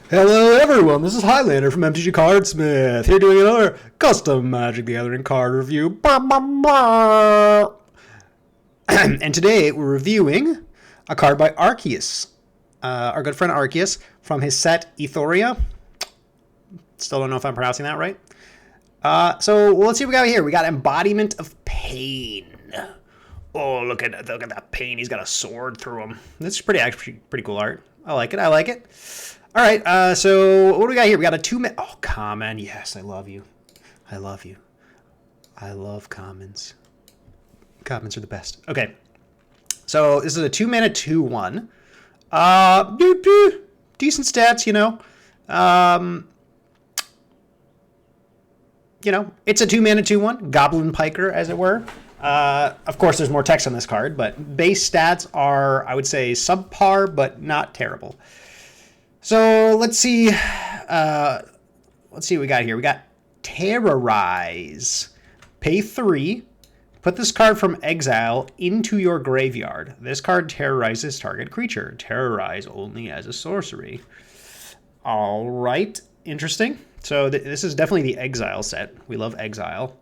Hello everyone, this is Highlander from MTG Cardsmith, here doing another custom Magic the Gathering card review. And today we're reviewing a card by Arceus, our good friend Arceus, from his set Ethoria. Still don't know if I'm pronouncing that right. So let's see what we got here. We got Embodiment of Pain. Oh, look at that pain. He's got a sword through him. This is actually pretty cool art. I like it. All right, so what do we got here? We got a 2-minute... Oh, common. Yes, I love you. I love you. I love commons. Commons are the best. Okay. So this is a 2-mana 2/1. Decent stats, you know. It's a 2-mana 2/1. Goblin Piker, as it were. Of course, there's more text on this card, but base stats are, I would say, subpar, but not terrible. So let's see. Let's see what we got here. We got Terrorize. Pay 3. Put this card from exile into your graveyard. This card terrorizes target creature. Terrorize only as a sorcery. All right. Interesting. So this is definitely the exile set. We love exile.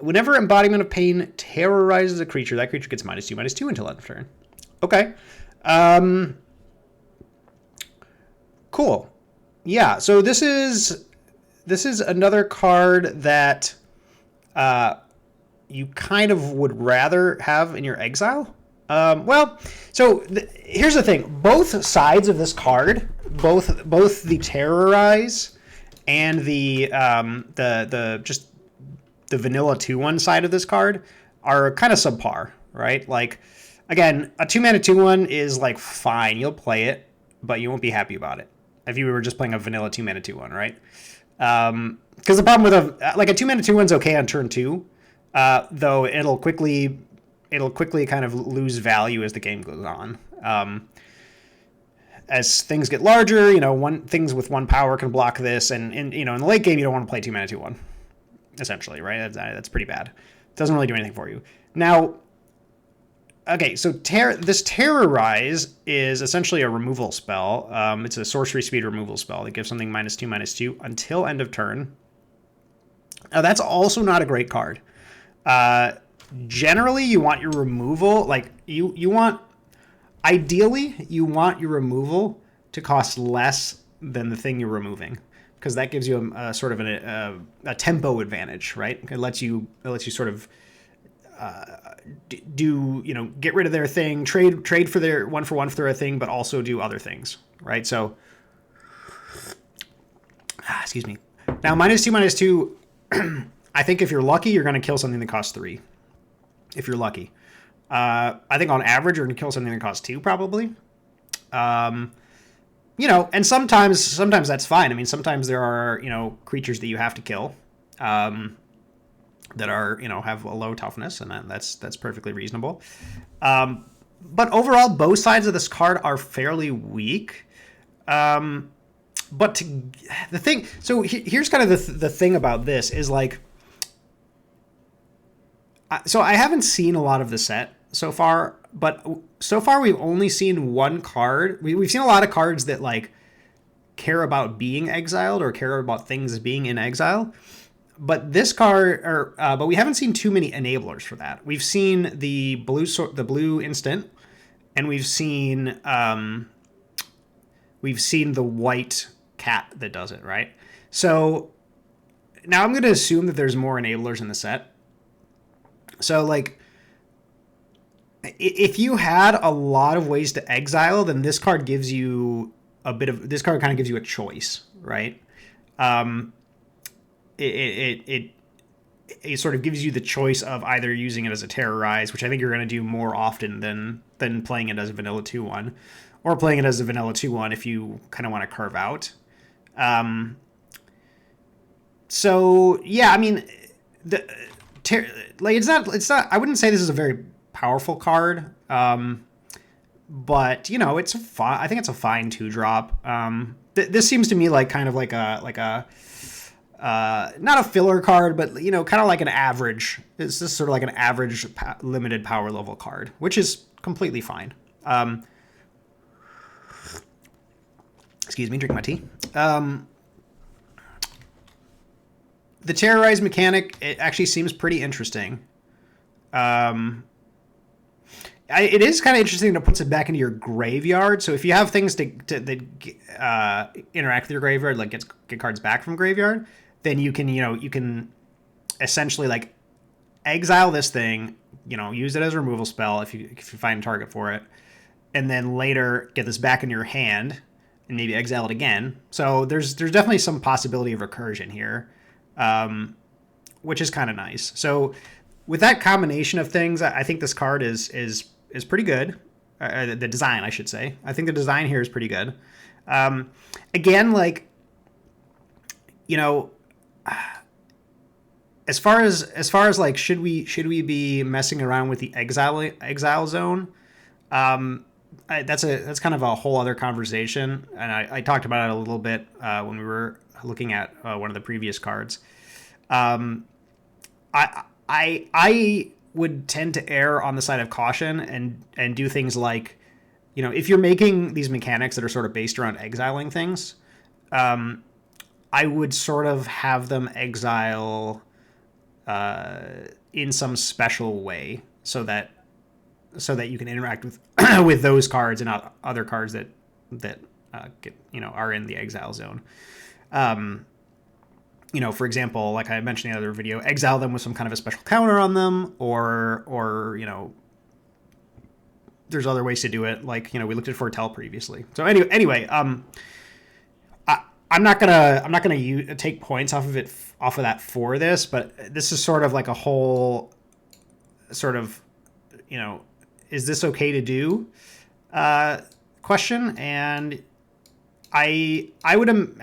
Whenever Embodiment of Pain terrorizes a creature, that creature gets -2/-2 until end of turn. Okay. Cool. Yeah, so this is another card that you kind of would rather have in your exile. Here's the thing. Both sides of this card, both the Terrorize and the vanilla 2/1 side of this card are kind of subpar, right? Like, again, a 2-mana 2/1 is like fine. You'll play it, but you won't be happy about it if you were just playing a vanilla 2-mana 2/1, right? Because the problem with a 2-mana 2/1's okay on turn 2, though it'll quickly kind of lose value as the game goes on. As things get larger, things with 1 power can block this, and in the late game you don't want to play 2-mana 2/1, essentially, right? That's pretty bad. It doesn't really do anything for you. Now, okay, so this Terrorize is essentially a removal spell. It's a sorcery speed removal spell that gives something -2/-2 until end of turn. Now, that's also not a great card. Generally, you want your removal, ideally, you want your removal to cost less than the thing you're removing, because that gives you a sort of a tempo advantage, right? It lets you sort of get rid of their thing, trade for their 1-for-1 for their thing, but also do other things, right? So, excuse me. Now, -2/-2, I think if you're lucky, you're going to kill something that costs 3. If you're lucky. I think on average, you're going to kill something that costs 2, probably. And sometimes that's fine. I mean, sometimes there are, creatures that you have to kill. That are, have a low toughness, and that's perfectly reasonable. But overall, both sides of this card are fairly weak. But here's kind of the thing about this is like, so I haven't seen a lot of the set so far, but so far we've only seen one card. We've seen a lot of cards that like care about being exiled or care about things being in exile. But this card, but we haven't seen too many enablers for that. We've seen the blue instant, and we've seen the white cat that does it, right? So now I'm going to assume that there's more enablers in the set. So like, if you had a lot of ways to exile, then this card gives you this card kind of gives you a choice, right? It sort of gives you the choice of either using it as a Terrorize, which I think you're going to do more often than playing it as a vanilla 2/1, or playing it as a vanilla 2/1 if you kind of want to carve out. So yeah, I mean, it's not. I wouldn't say this is a very powerful card, but it's I think it's a fine 2-drop. This seems to me like kind of like a not a filler card, but kind of like an average. It's just sort of like an average limited power level card, which is completely fine. Excuse me, drinking my tea. The Terrorize mechanic, it actually seems pretty interesting. It is kind of interesting to put it back into your graveyard. So if you have things that interact with your graveyard, like get cards back from graveyard, then you can essentially like exile this thing, use it as a removal spell if you find a target for it, and then later get this back in your hand and maybe exile it again. So there's definitely some possibility of recursion here, which is kind of nice. So with that combination of things, I think this card is pretty good. The design, I should say. I think the design here is pretty good. Again, like, as far as like, should we be messing around with the exile zone? That's kind of a whole other conversation, and I talked about it a little bit when we were looking at one of the previous cards. I would tend to err on the side of caution and do things like, if you're making these mechanics that are sort of based around exiling things, I would sort of have them exile in some special way so that you can interact with with those cards and not other cards that get, are in the exile zone. For example, like I mentioned in the other video, exile them with some kind of a special counter on them, or there's other ways to do it. Like, we looked at Foretell previously. So anyway, I'm not gonna take points off of that for this, but this is sort of like a whole sort of, is this okay to do question. And I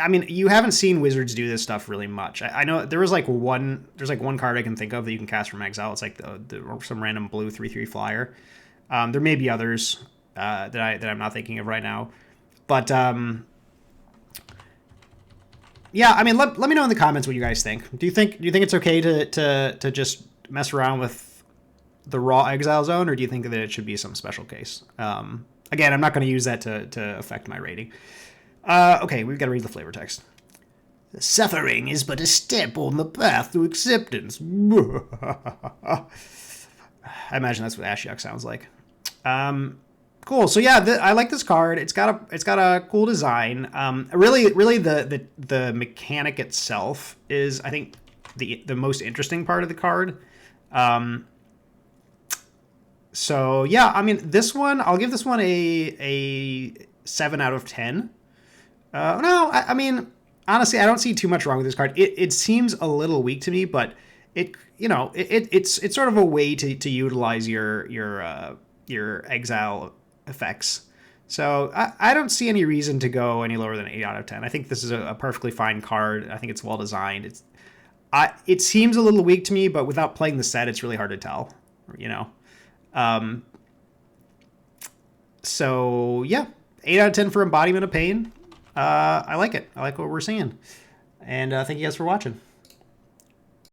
mean, you haven't seen Wizards do this stuff really much. I know there's one card I can think of that you can cast from exile. It's like some random blue 3/3 flyer. There may be others that I'm not thinking of right now, but yeah, I mean, let me know in the comments what you guys think. Do you think it's okay to just mess around with the raw exile zone, or do you think that it should be some special case? Again, I'm not going to use that to affect my rating. Okay, we've got to read the flavor text. Suffering is but a step on the path to acceptance. I imagine that's what Ashiok sounds like. Cool. So yeah, I like this card. It's got a cool design. Really, the mechanic itself is, I think, the most interesting part of the card. So yeah, I mean, this one, I'll give this one a 7 out of 10. No, I mean, honestly, I don't see too much wrong with this card. It seems a little weak to me, but it's sort of a way to utilize your exile effects. So I don't see any reason to go any lower than 8 out of 10. I think this is a perfectly fine card. I think it's well designed. It seems a little weak to me, but without playing the set, it's really hard to tell. So yeah, 8 out of 10 for Embodiment of Pain. I like it. I like what we're seeing. And thank you guys for watching.